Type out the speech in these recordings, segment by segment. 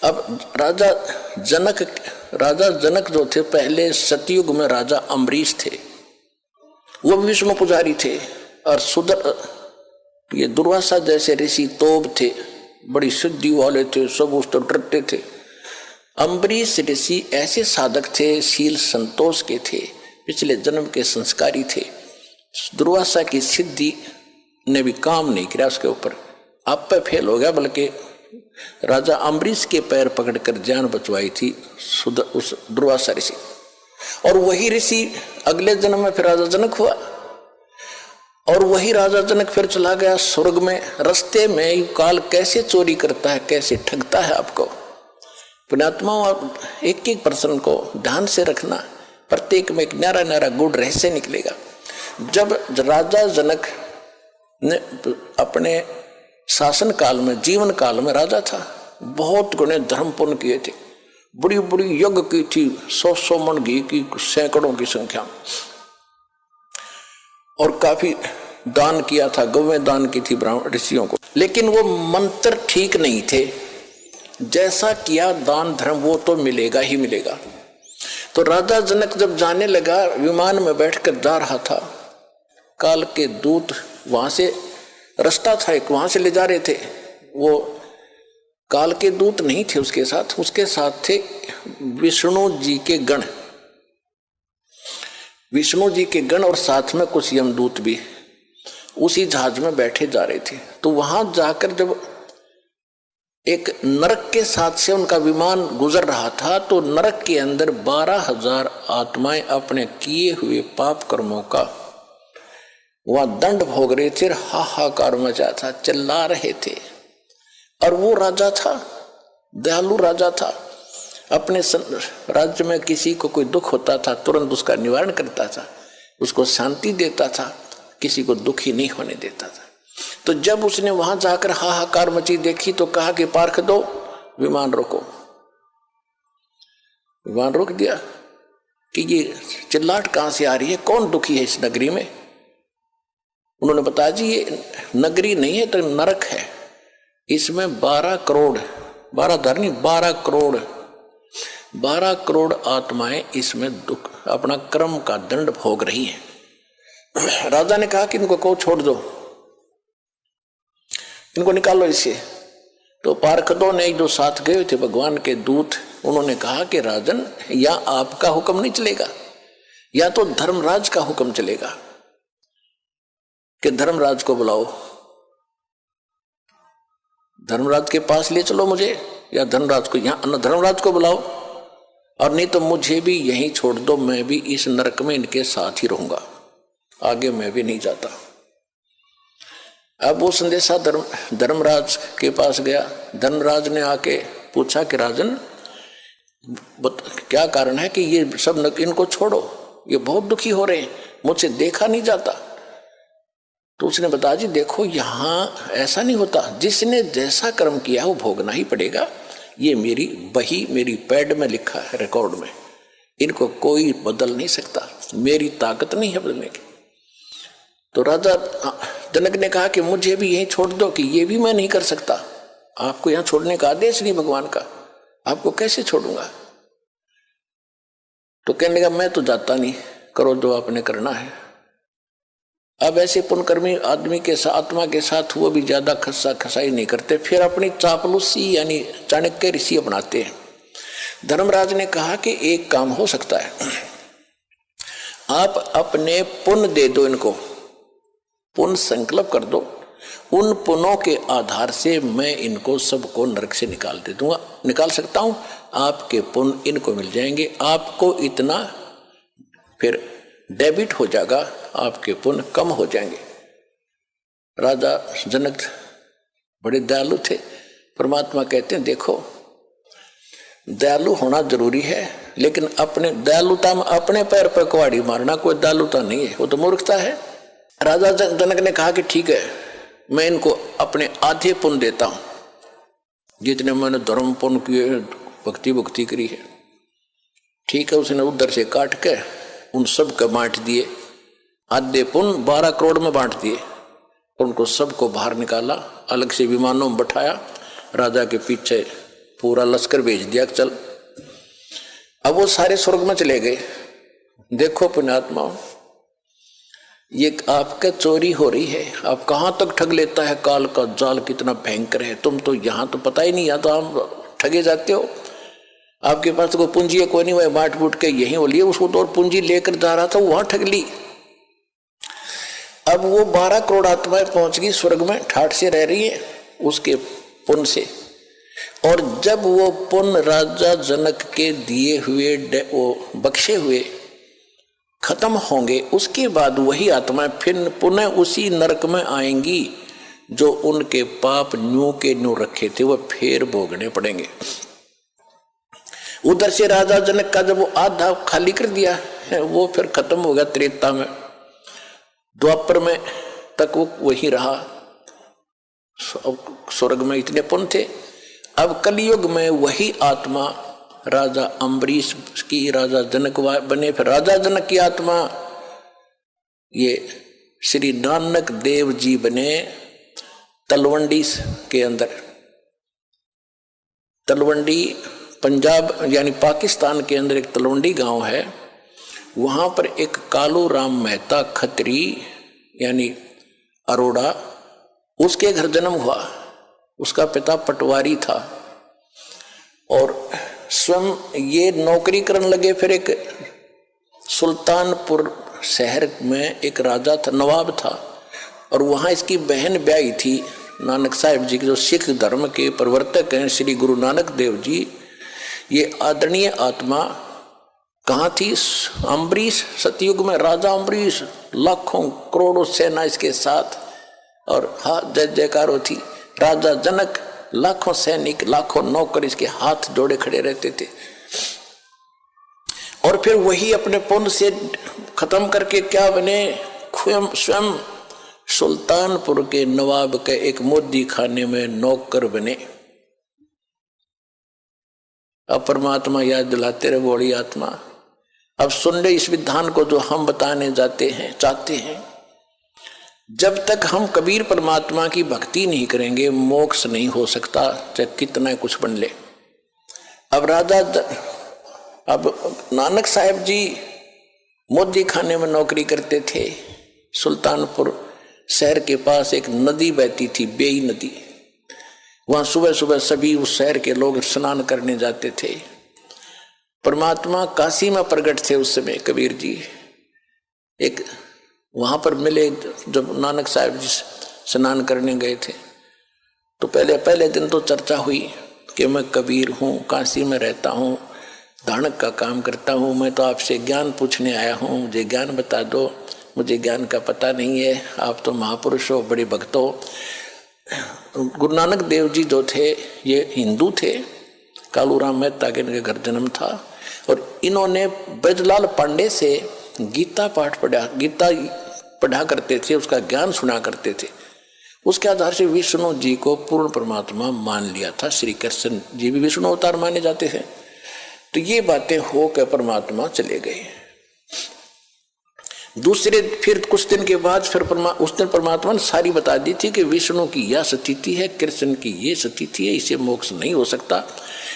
अब राजा जनक जो थे पहले सतयुग में राजा अम्बरीश थे, वो भी विष्णु पुजारी थे। और ये दुर्वासा जैसे ऋषि तोब थे, बड़ी सिद्धि वाले थे, सब उस तो डरते थे। अम्बरीश ऋषि ऐसे साधक थे, शील संतोष के थे, पिछले जन्म के संस्कारी थे। दुर्वासा की सिद्धि ने भी काम नहीं किया उसके ऊपर, आप पे फेल हो गया, बल्कि राजा अम्बरीश के पैर पकड़कर जान बचवाई थी उस दुर्वासा ऋषि। और वही ऋषि अगले जन्म में फिर राजा जनक हुआ, और वही राजा जनक फिर चला गया स्वर्ग में। रास्ते में काल कैसे चोरी करता है, कैसे ठगता है आपको। पुण्यात्माओं, एक एक पर्सन को ध्यान से रखना, प्रत्येक में एक न्यारा न्यारा गुण रहस्य निकलेगा। जब राजा जनक ने अपने शासन काल में, जीवन काल में राजा था, बहुत गुणे धर्म पुण्य किए थे, बड़ी बड़ी यज्ञ की थी, 100 मन घी की, सैकड़ों की संख्या, और काफी दान किया था, गौवें दान की थी ब्राह्मण ऋषियों को। लेकिन वो मंत्र ठीक नहीं थे, जैसा किया दान धर्म वो तो मिलेगा ही मिलेगा। तो राजा जनक जब जाने लगा, विमान में बैठकर जा रहा था, काल के दूत वहां से, रास्ता था एक, वहां से ले जा रहे थे। वो काल के दूत नहीं थे उसके साथ थे विष्णु जी के गण, विष्णु जी के गण, और साथ में कुछ यमदूत भी उसी जहाज में बैठे जा रहे थे। तो वहां जाकर जब एक नरक के साथ से उनका विमान गुजर रहा था, तो नरक के अंदर 12,000 आत्माएं अपने किए हुए पाप कर्मों का वहां दंड भोग रहे थे, हाहाकार मचा था, चिल्ला रहे थे। और वो राजा था, दयालु राजा था, अपने राज्य में किसी को कोई दुख होता था तुरंत उसका निवारण करता था, उसको शांति देता था, किसी को दुखी नहीं होने देता था। तो जब उसने वहां जाकर हाहाकार मची देखी तो कहा कि पार्ख दो, विमान रोको। विमान रोक दिया कि ये चिल्लाहट कहां से आ रही है, कौन दुखी है इस नगरी में। उन्होंने बताया जी ये नगरी नहीं है तो नरक है, इसमें 12 करोड़ 12 करोड़ आत्माएं इसमें दुख अपना कर्म का दंड भोग रही हैं। राजा ने कहा कि इनको को छोड़ दो, इनको निकालो इससे। तो पार्षदों ने जो साथ गए थे भगवान के दूत, उन्होंने कहा कि राजन, या आपका हुक्म नहीं चलेगा, या तो धर्मराज का हुक्म चलेगा कि धर्मराज को बुलाओ, धर्मराज के पास ले चलो मुझे, या धर्मराज को यहाँ धर्मराज को बुलाओ, और नहीं तो मुझे भी यहीं छोड़ दो, मैं भी इस नरक में इनके साथ ही रहूंगा, आगे मैं भी नहीं जाता। अब वो संदेशा धर्मराज के पास गया। धर्मराज ने आके पूछा कि राजन क्या कारण है कि ये सब इनको छोड़ो, ये बहुत दुखी हो रहे हैं, मुझसे देखा नहीं जाता। तो उसने बताया जी देखो यहाँ ऐसा नहीं होता, जिसने जैसा कर्म किया वो भोगना ही पड़ेगा, ये मेरी बही, मेरी पैड में लिखा है, रिकॉर्ड में, इनको कोई बदल नहीं सकता, मेरी ताकत नहीं है बदलने की। तो राजा जनक ने कहा कि मुझे भी यहीं छोड़ दो, कि ये भी मैं नहीं कर सकता, आपको यहाँ छोड़ने का आदेश नहीं भगवान का, आपको कैसे छोड़ूंगा। तो कहने लगा मैं तो जाता नहीं, करो जो आपने करना है। अब ऐसे पुण्यकर्मी आदमी के साथ, आत्मा के साथ वो भी ज्यादा खस्सा खसाई नहीं करते, फिर अपनी चापलूसी यानी चाणक्य ऋषि अपनाते हैं। धर्मराज ने कहा कि एक काम हो सकता है, आप अपने पुण्य दे दो, इनको पुण्य संकल्प कर दो, उन पुण्यों के आधार से मैं इनको सबको नरक से निकाल सकता हूं, आपके पुण्य इनको मिल जाएंगे, आपको इतना फिर डेबिट हो जाएगा, आपके पुण्य कम हो जाएंगे। राजा जनक बड़े दयालु थे। परमात्मा कहते हैं देखो दयालु होना जरूरी है, लेकिन अपने दयालुता में अपने पैर पर कुहाड़ी मारना कोई दयालुता नहीं है, वो तो मूर्खता है। राजा जनक ने कहा कि ठीक है, मैं इनको अपने आधे पुण्य देता हूं, जितने मैंने धर्म पुण्य किए, भक्ति करी है, ठीक है। उसने उधर से काट के उन सब को बांट दिए, आधे पुण्य 12 करोड़ में बांट दिए, उनको सबको बाहर निकाला, अलग से विमानों में बैठाया, राजा के पीछे पूरा लश्कर भेज दिया, चल। अब वो सारे स्वर्ग में चले गए। देखो पुण्यात्मा, ये आपका चोरी हो रही है, आप कहाँ तक ठग लेता है, काल का जाल कितना भयंकर है। तुम तो यहाँ तो पता ही नहीं, यहाँ तो आप ठगे जाते हो। आपके पास तो कोई पूंजी है कोई नहीं, वह बांट बूट के यहीं हो लिए, उसको तो और पूंजी लेकर जा रहा था, वहां ठग ली। अब वो 12 करोड़ आत्माएं पहुंच गई स्वर्ग में, ठाठ से रह रही है उसके पुण्य से। और जब वो पुण्य राजा जनक के दिए हुए वो बख्शे हुए खत्म होंगे, उसके बाद वही आत्माएं फिर पुनः उसी नरक में आएंगी जो उनके पाप न्यू के न्यू रखे थे, वो फिर भोगने पड़ेंगे। उधर से राजा जनक का जब वो आधा खाली कर दिया है, वो फिर खत्म हो गया त्रेता में। द्वापर में तक वो वही रहा, स्वर्ग में इतने पुण्य थे। अब कलयुग में वही आत्मा राजा अम्बरीश की राजा जनक बने। फिर राजा जनक की आत्मा ये श्री नानक देव जी बने तलवंडी के अंदर। तलवंडी पंजाब यानी पाकिस्तान के अंदर एक तलवंडी गांव है, वहां पर एक कालू राम मेहता खत्री यानी अरोड़ा, उसके घर जन्म हुआ। उसका पिता पटवारी था और स्वयं ये नौकरी करने लगे। फिर एक सुल्तानपुर शहर में एक राजा था, नवाब था, और वहाँ इसकी बहन ब्याही थी नानक साहिब जी के, जो सिख धर्म के प्रवर्तक हैं श्री गुरु नानक देव जी। ये आदरणीय आत्मा कहाँ थी? अम्बरीश, सतयुग में राजा अम्बरीश, लाखों करोड़ों सेना इसके साथ, और हाँ जय जयकार होती। राजा जनक, लाखों सैनिक, लाखों नौकर इसके हाथ जोड़े खड़े रहते थे। और फिर वही अपने पुण्य से खत्म करके क्या बने? स्वयं सुल्तानपुर के नवाब के एक मोदी खाने में नौकर बने। अब परमात्मा याद दिलाते रहे बड़ी आत्मा। अब सुन ले इस विधान को जो हम बताने जाते हैं, चाहते हैं। जब तक हम कबीर परमात्मा की भक्ति नहीं करेंगे, मोक्ष नहीं हो सकता, चाहे कितना कुछ बन ले। अब नानक साहिब जी मोदी खाने में नौकरी करते थे। सुल्तानपुर शहर के पास एक नदी बहती थी, बेई नदी। वहां सुबह सुबह सभी उस शहर के लोग स्नान करने जाते थे। परमात्मा काशी में प्रकट थे उस समय कबीर जी। एक वहां पर मिले, जब नानक साहिब जी स्नान करने गए थे तो पहले दिन तो चर्चा हुई कि मैं कबीर हूँ, काशी में रहता हूँ, धानक का काम करता हूँ, मैं तो आपसे ज्ञान पूछने आया हूँ, मुझे ज्ञान बता दो, मुझे ज्ञान का पता नहीं है, आप तो महापुरुष हो, बड़े भक्त हो। गुरु नानक देव जी जो थे ये हिंदू थे, कालूराम मेहता के इनके घर जन्म था, और इन्होंने ब्रजलाल पांडे से गीता पाठ पढ़ा, गीता पढ़ा करते थे, उसका ज्ञान सुना करते थे। उसके आधार से विष्णु जी को पूर्ण परमात्मा मान लिया था। श्री कृष्ण जी भी विष्णु अवतार माने जाते हैं। तो ये बातें हो के परमात्मा चले गए। दूसरे फिर कुछ दिन के बाद फिर उस दिन परमात्मा ने सारी बता दी थी कि विष्णु की यह स्थिति है, कृष्ण की ये स्थिति है, इसे मोक्ष नहीं हो सकता।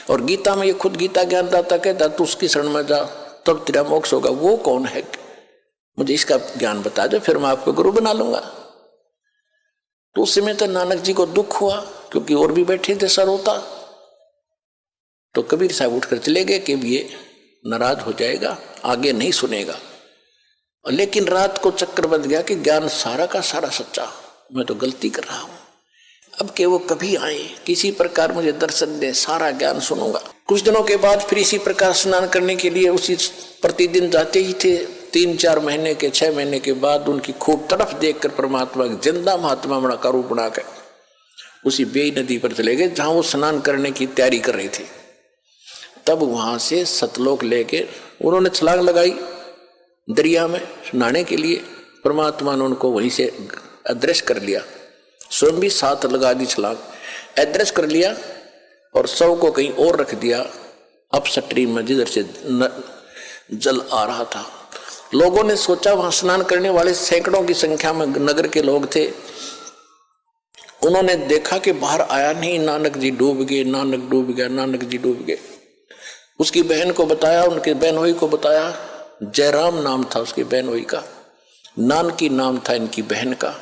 और गीता में ये खुद गीता ज्ञानदाता कहता तू उसकी शरण में जा तब तेरा मोक्ष होगा। वो कौन है? मुझे इसका ज्ञान बता दो, फिर मैं आपको गुरु बना लूंगा। तो उस समय तो नानक जी को दुख हुआ, क्योंकि और भी बैठे थे सरोता। तो कबीर साहब उठकर चले गए कि ये नाराज हो जाएगा, आगे नहीं सुनेगा। लेकिन रात को चक्कर बंध गया कि ज्ञान सारा का सारा सच्चा, मैं तो गलती कर रहा हूं। अब के वो कभी आए, किसी प्रकार मुझे दर्शन दे, सारा ज्ञान सुनूंगा। कुछ दिनों के बाद फिर इसी प्रकार स्नान करने के लिए उसी प्रतिदिन जाते ही थे। 3-4 महीने के 6 महीने के बाद उनकी खूब तड़फ देखकर परमात्मा जिंदा महात्मा बड़ा का रूप बनाकर उसी बेई नदी पर चले गए, जहां वो स्नान करने की तैयारी कर रहे थे। तब वहां से सतलोक लेके उन्होंने छलांग लगाई दरिया में नहाने के लिए। परमात्मा ने उनको वहीं से अदृश्य कर लिया, स्वयं भी साथ लगा दी छलांग, अदृश्य कर लिया और शव को कहीं और रख दिया अपस्ट्रीम में, जिधर से जल आ रहा था। लोगों ने सोचा, वहां स्नान करने वाले सैकड़ों की संख्या में नगर के लोग थे, उन्होंने देखा कि बाहर आया नहीं, नानक जी डूब गए, नानक डूब गया, नानक जी डूब गए। उसकी बहन को बताया, उनके बहनोई को बताया, जयराम नाम था उसकी बहनोई का, नानकी नाम था इनकी बहन का।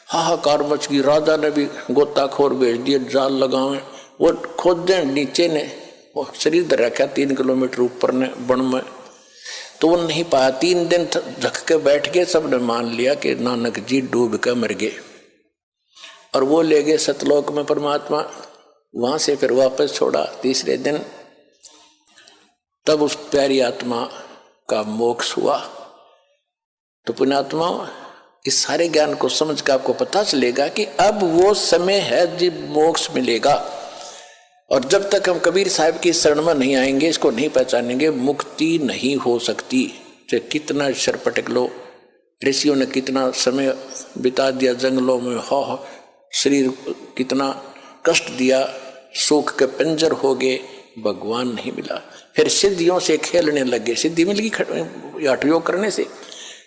हाहाकार मच गई, राजा ने भी गोताखोर भेज दिए, जाल लगावे, वो खोदे नीचे ने, वो शरीर धर रखा 3 किलोमीटर ऊपर ने बन में, तो वो नहीं पाया। 3 दिन झक के बैठ गए, सबने मान लिया कि नानक जी डूब कर मर गए, और वो ले गए सतलोक में परमात्मा। वहां से फिर वापस छोड़ा 3रे दिन, तब उस प्यारी आत्मा का मोक्ष हुआ। तो पुण्यात्मा, इस सारे ज्ञान को समझ कर आपको पता चलेगा कि अब वो समय है जब मोक्ष मिलेगा। और जब तक हम कबीर साहब की शरण में नहीं आएंगे, इसको नहीं पहचानेंगे, मुक्ति नहीं हो सकती। चाहे कितना शर पटक लो, ऋषियों ने कितना समय बिता दिया जंगलों में, हो शरीर कितना कष्ट दिया, सुख के पंजर हो गए, भगवान नहीं मिला। फिर सिद्धियों से खेलने लगे, सिद्धि मिल गई हठ योग करने से,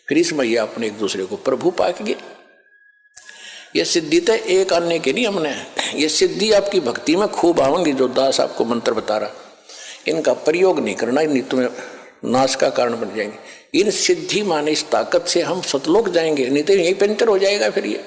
फिर इसमें ये अपने एक दूसरे को प्रभु पाक गए। ये सिद्धि तो एक आने के नहीं, हमने ये सिद्धि आपकी भक्ति में खूब आवेंगी। जो दास आपको मंत्र बता रहा, इनका प्रयोग नहीं करना, नहीं तुम्हें नाश का कारण बन जाएंगे। इन सिद्धि माने इस ताकत से हम सतलोक जाएंगे, नहीं तो यही पंचर हो जाएगा फिर ये।